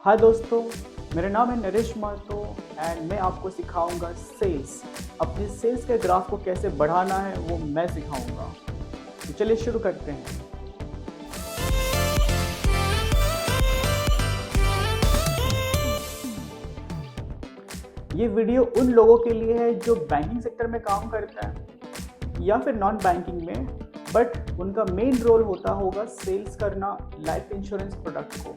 हाय दोस्तों, मेरा नाम है नरेश महतो एंड मैं आपको सिखाऊंगा सेल्स। अपने सेल्स के ग्राफ को कैसे बढ़ाना है वो मैं सिखाऊंगा। तो चलिए शुरू करते हैं। ये वीडियो उन लोगों के लिए है जो बैंकिंग सेक्टर में काम करता है या फिर नॉन बैंकिंग में, बट उनका मेन रोल होता होगा सेल्स करना लाइफ इंश्योरेंस प्रोडक्ट को।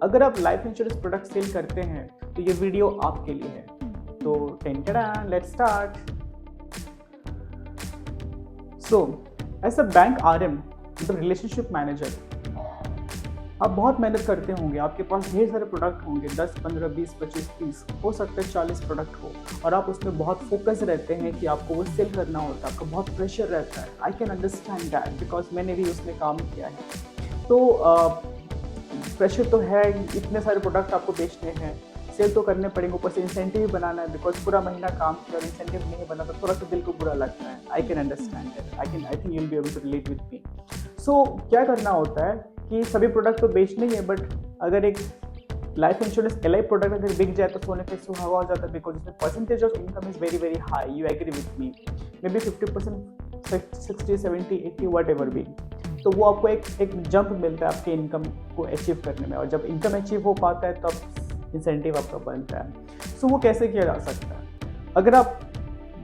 अगर आप लाइफ इंश्योरेंस प्रोडक्ट सेल करते हैं तो ये वीडियो आपके लिए है। तो let's start. So as a bank RM, मतलब रिलेशनशिप मैनेजर, आप बहुत मेहनत करते होंगे। आपके पास ढेर सारे प्रोडक्ट होंगे, 10, 15, 20, 25, 30, हो सकता है 40 प्रोडक्ट हो, और आप उसमें बहुत फोकस रहते हैं कि आपको वो सेल करना होता है। आपको बहुत प्रेशर रहता है। I can understand that because मैंने भी उसमें काम किया है। तो प्रेशर तो है, इतने सारे प्रोडक्ट आपको बेचने हैं, सेल तो करने पड़ेंगे, ऊपर से इंसेंटिव भी बनाना है बिकॉज पूरा महीना काम किया और इंसेंटिव नहीं बना तो थोड़ा सा दिल को बुरा लगता है। I can understand that. I think you will be able to relate with me. So क्या करना होता है कि सभी प्रोडक्ट तो बेचने ही है, बट अगर एक life insurance L I product अगर बिक जाए तो सोने पे सुहागा हो जाता है बिकॉज इसमें percentage of income is very very high. You agree with me? May be 50%, 60, 70, 80, whatever be. तो वो आपको एक जंप मिलता है आपके इनकम को अचीव करने में, और जब इनकम अचीव हो पाता है तब इंसेंटिव आपका बनता है। सो वो कैसे किया जा सकता है? अगर आप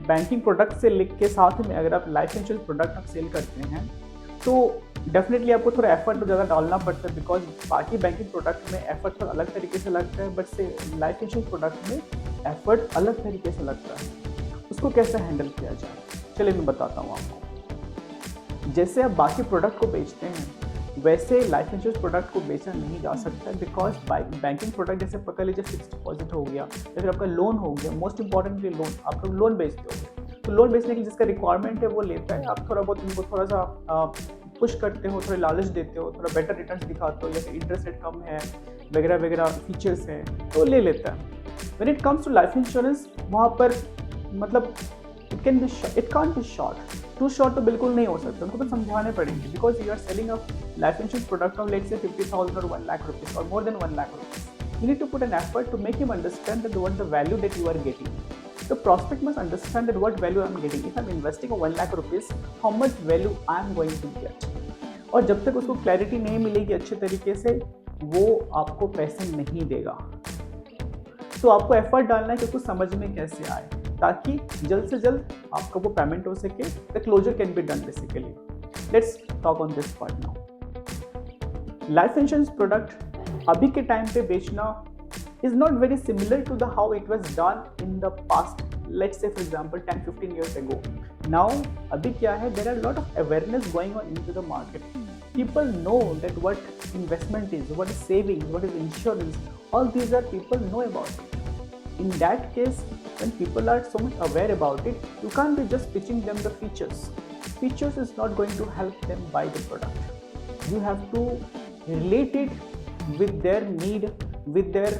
बैंकिंग प्रोडक्ट से लिख के साथ में अगर आप लाइफ इंश्योरेंस प्रोडक्ट आप सेल करते हैं तो डेफिनेटली आपको थोड़ा एफर्ट तो ज़्यादा डालना पड़ता है बिकॉज बाकी बैंकिंग प्रोडक्ट में एफर्ट थोड़ा अलग तरीके से लगता है, बट से लाइफ इंश्योरेंस प्रोडक्ट में एफर्ट अलग तरीके से लगता है। उसको कैसे हैंडल किया जाए, चलिए मैं बताता हूँ आपको। जैसे आप बाकी प्रोडक्ट को बेचते हैं वैसे लाइफ इंश्योरेंस प्रोडक्ट को बेचा नहीं जा सकता बिकॉज बैंकिंग प्रोडक्ट जैसे पकड़ लीजिए फिक्स डिपॉजिट हो गया या फिर आपका लोन हो गया। मोस्ट इंपॉर्टेंटली लोन, आप लोग लोन बेचते हो तो लोन बेचने के लिए जिसका रिक्वायरमेंट है वो लेता है। आप थोड़ा बहुत उनको थोड़ा सा पुश करते हो, थोड़ा लालच देते हो, थोड़ा बेटर रिटर्न दिखाते हो या फिर इंटरेस्ट रेट कम है वगैरह वगैरह फीचर्स हैं तो ले लेता है। When it comes to life insurance वहाँ पर मतलब it can't be short. Too short तो बिल्कुल नहीं हो सकता, उनको तो समझाने पड़ेंगे because you are selling a life insurance product of let's say 50,000 और 1 लाख रुपीज और more than 1 lakh rupees. You need to put an effort to make him understand that what the value that you are getting. The prospect must understand that what value I am getting. If I am investing a 1 lakh rupees, how much value I am going to get. और जब तक उसको clarity नहीं मिलेगी अच्छे तरीके से वो आपको पैसे नहीं देगा। तो आपको एफर्ट डालना है कि उसको समझ में कैसे आए ताकि जल्द से जल्द आपका वो पेमेंट हो सके। The closure can be done basically. Let's talk on this part now. Life insurance product अभी के टाइम पे बेचना is not very similar to the how it was done in the past, let's say for example 10-15 years ago. Now abhi kya hai, there are a lot of awareness going on into the market. People know that what investment is, what is savings, what is insurance, all these are people know about it. In that case, when people are so much aware about it, you can't be just pitching them the features. Features is not going to help them buy the product. You have to relate it with their need, with their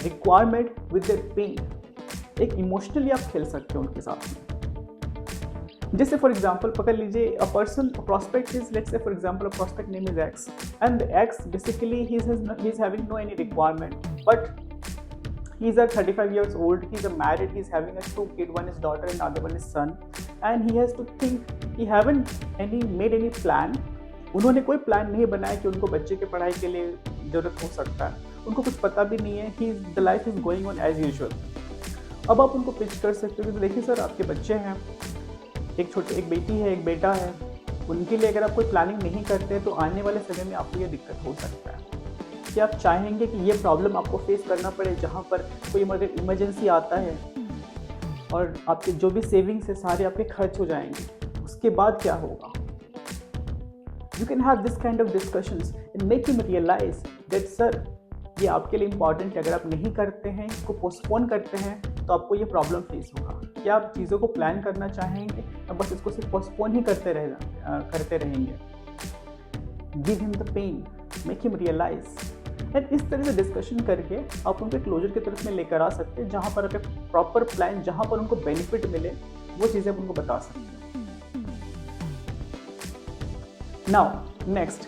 requirement, with their pain. एक emotionally आप खेल सकते हो उनके साथ में। जैसे for example पकड़ लीजिए a person, prospect is, let's say for example a prospect name is X and X basically he is having no any requirement, but he is 35 years old, he is married, he is having a 2 kids, one is daughter and other one is son, and he has to think, he haven't made any plan। उन्होंने कोई plan नहीं बनाया कि उनको बच्चे के पढ़ाई के लिए ज़रूरत हो सकता है, उनको कुछ पता भी नहीं है। He the life is going on as usual. अब आप उनको पिच कर सकते हो कि देखिए सर आपके बच्चे हैं, एक बेटी है, एक बेटा है, उनके लिए अगर आप कोई प्लानिंग नहीं करते तो आने वाले समय में आपको ये दिक्कत हो सकता है कि आप चाहेंगे कि ये प्रॉब्लम आपको फेस करना पड़े जहाँ पर कोई अगर इमरजेंसी आता है और आपके जो भी सेविंग्स है सारे आपके खर्च हो जाएंगे, उसके बाद क्या होगा। You can have this kind of discussions and make him realize that sir ये आपके लिए इम्पॉर्टेंट है, अगर आप नहीं करते हैं, इसको पोस्टपोन करते हैं तो आपको ये प्रॉब्लम फेस होगा। क्या आप चीज़ों को प्लान करना चाहेंगे या बस इसको सिर्फ पोस्टपोन ही करते रहेंगे। Give him the pen, make him realize. And इस तरह से डिस्कशन करके आप उनके क्लोजर की तरफ में लेकर आ सकते हैं जहाँ पर आप एक प्रॉपर प्लान, जहाँ पर उनको बेनिफिट मिले वो चीज़ें आप उनको बता सकते हैं। नाउ नेक्स्ट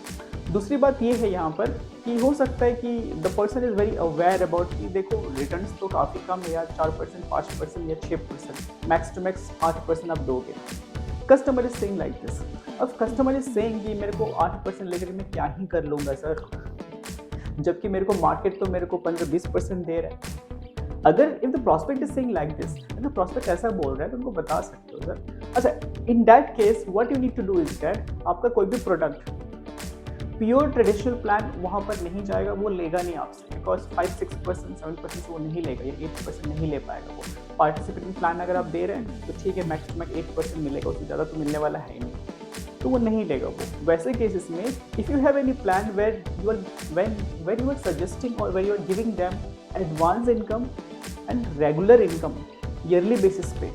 दूसरी बात ये है यहाँ पर कि हो सकता है कि the person is very aware about कि देखो रिटर्न्स तो काफ़ी कम है यार, 4%, 5% या 6%, मैक्स टू मैक्स 8% आप दोगे। Customer is saying like this. अब कस्टमर इज सेइंग कि मेरे को 8% लेकर मैं क्या ही कर लूँगा सर, जबकि मेरे को मार्केट तो मेरे को 15-20% दे रहा है। अगर if the prospect is saying like this, अगर प्रोस्पेक्ट ऐसा बोल रहा है तो उनको बता सकते हो सर। अच्छा, in that case what you need to do is that आपका कोई भी प्रोडक्ट प्योर ट्रेडिशनल प्लान वहाँ पर नहीं जाएगा, वो लेगा नहीं आपसे, बिकॉज 5-6%, 7% वो नहीं लेगा, या 8% नहीं ले पाएगा। वो पार्टिसिपेटिंग प्लान अगर आप दे रहे हैं तो ठीक है, मैक्सिमम 8% मिलेगा, उससे ज़्यादा तो मिलने वाला है ही नहीं, तो वो नहीं लेगा वो। वैसे केसेस में if you have any plan where you are when you are suggesting और where you are giving them advance income and regular income yearly basis पे,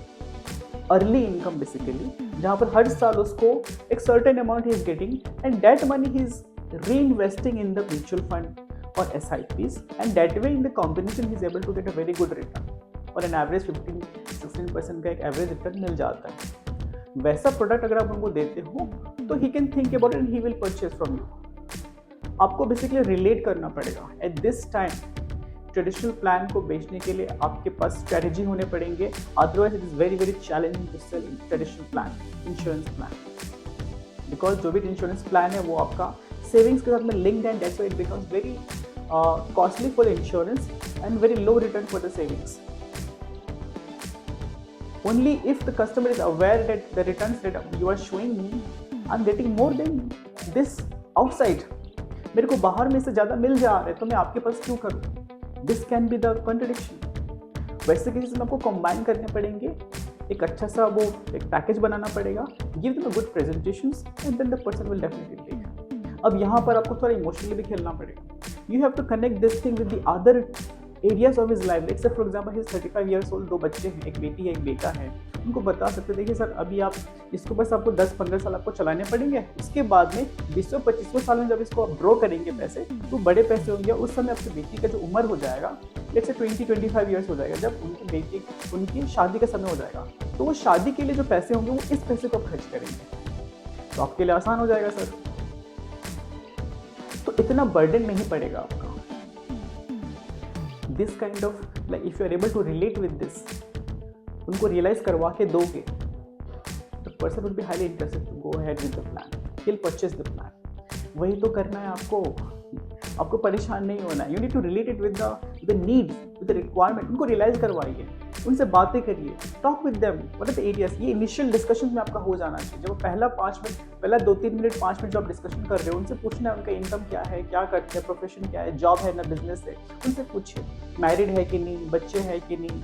अर्ली इनकम बेसिकली, जहाँ पर हर साल उसको एक certain amount he is getting and that money he is reinvesting in the mutual fund or SIPs, and that way in the combination he is able to get a very good return, और an average 15-16% का एक average return मिल जाता है। वैसा product अगर आप उनको देते हो तो he can think about it and he will purchase from you। आपको बेसिकली रिलेट करना पड़ेगा। At this time traditional plan को बेचने के लिए आपके पास स्ट्रेटेजी होने पड़ेंगे, otherwise it is very very challenging to sell traditional plan, insurance plan, because जो भी इंश्योरेंस प्लान है वो आपका सेविंग्स के साथ में linked and that's why it becomes very costly for insurance and very low return for the savings. Only if the customer is aware that the returns that you are showing me, I'm getting more than this outside, मेरे को बाहर में से ज़्यादा मिल जा रहा है तो मैं आपके पास क्यों करूँ? This can be the contradiction। वैसे केसेस में आपको कंबाइन करने पड़ेंगे, एक अच्छा सा वो एक पैकेज बनाना पड़ेगा, give them a good presentations and then the person will definitely take. अब यहाँ पर आपको थोड़ा इमोशनली भी खेलना पड़ेगा। You have to connect this thing with the other areas of his life. Let's say for example he is 35 years old, 2 बच्चे हैं, एक बेटी है एक बेटा है। उनको बता सकते देखिए सर अभी आप इसको बस आपको 10-15 साल आपको चलाने पड़ेंगे, उसके बाद में 20-25 साल में जब इसको आप ड्रॉ करेंगे पैसे तो बड़े पैसे होंगे, उस समय आपकी बेटी का जो उम्र हो जाएगा लेट्स से 20-25 इयर्स हो जाएगा, जब उनकी बेटी उनकी शादी का समय हो जाएगा तो वो शादी के लिए जो पैसे होंगे वो इस पैसे को खर्च करेंगे, तो आपके लिए आसान हो जाएगा सर। तो इतना बर्डन नहीं पड़ेगा आपका। This kind of like if you are able to relate with this, उनको रियलाइज करवा के दोगे, the person will be highly interested to go ahead with the plan, he will purchase the plan. वही तो करना है आपको, आपको परेशान नहीं होना है। You need to relate it with the needs, with the requirement. उनको रियलाइज करवाइए, उनसे बातें करिए, talk with them, what are the areas. ये इनिशियल डिस्कशन में आपका हो जाना चाहिए। जब पहला 2-3 मिनट 5 मिनट जो आप डिस्कशन कर रहे हो, उनसे पूछना है उनका इनकम क्या है, क्या करते हैं, प्रोफेशन क्या है, जॉब है ना बिजनेस है, उनसे पूछिए। मैरिड है कि नहीं, बच्चे हैं कि नहीं,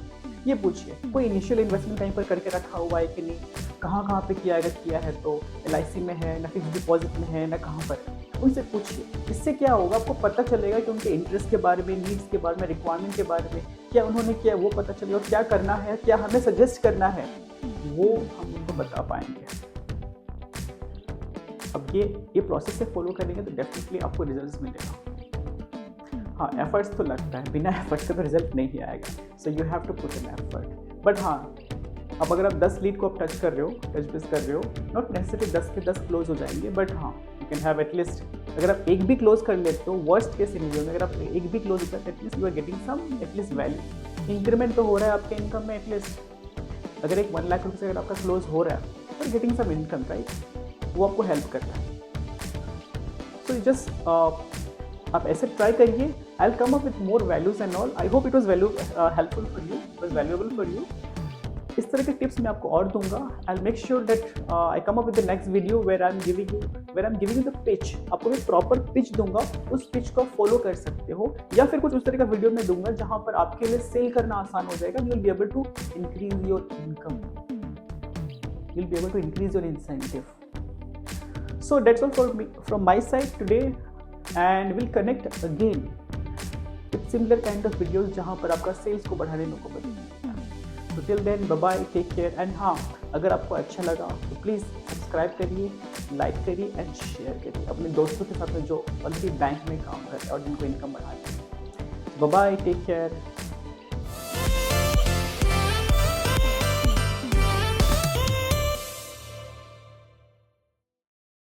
ये पूछिए। कोई इनिशियल इन्वेस्टमेंट कहीं पर करके रखा हुआ है कि नहीं, कहाँ पे किया है, तो LIC में है ना, फिक्स डिपॉजिट में है ना, कहाँ पर है, उनसे पूछिए। इससे क्या होगा, आपको पता चलेगा कि उनके इंटरेस्ट के बारे में, नीड्स के बारे में, रिक्वायरमेंट के बारे में, क्या उन्होंने किया वो पता चलेगा, और क्या करना है, क्या हमें सजेस्ट करना है वो हम उनको बता पाएंगे। अब ये प्रोसेस से फॉलो करेंगे तो डेफिनेटली आपको रिजल्ट्स मिलेगा। हाँ, एफर्ट्स तो लगता है, बिना एफर्ट्स के तो रिजल्ट नहीं आएगा, so you have to put in effort. But हाँ, अब अगर आप 10 लीड को आप टच कर रहे हो, टच बेस कर रहे हो, नॉट नेसेसरी 10 के 10 क्लोज हो जाएंगे, बट हाँ यू कैन हैव एटलीस्ट, अगर आप एक भी क्लोज कर लेते हो, वर्स्ट केस सिनेरियो में अगर आप एक भी क्लोज होता है, at least you are getting some at least value, increment तो हो रहा है आपके इनकम में एटलीस्ट। अगर एक 1 लाख रुपये से अगर आपका क्लोज हो रहा है तो गेटिंग सम इनकम, राइट, वो आपको हेल्प करता है। सो जस्ट आप ऐसे ट्राई करिए। I will come up with more values and all. I hope it was helpful for you, it was valuable for you. इस तरह के टिप्स मैं आपको और दूंगा। I make sure that I come up with the next video where I am giving you the pitch. आपको मैं proper pitch दूंगा, उस पिच को फॉलो कर सकते हो, या फिर कुछ उस तरह का वीडियो मैं दूंगा जहां पर आपके लिए सेल करना आसान हो जाएगा। You will be able to increase your income, you will be able to increase your incentive. So that's all from my side today, and will connect again with similar kind of videos जहां पर आपका sales को बढ़ाने में को बदलेगा। तो till then bye bye, take care. And हाँ, अगर आपको अच्छा लगा तो प्लीज़ सब्सक्राइब करिए, लाइक करिए एंड शेयर करिए अपने दोस्तों के साथ में जो ऑलरेडी बैंक में काम कर रहे हैं और जिनको इनकम बढ़ानी है। Bye bye, take care.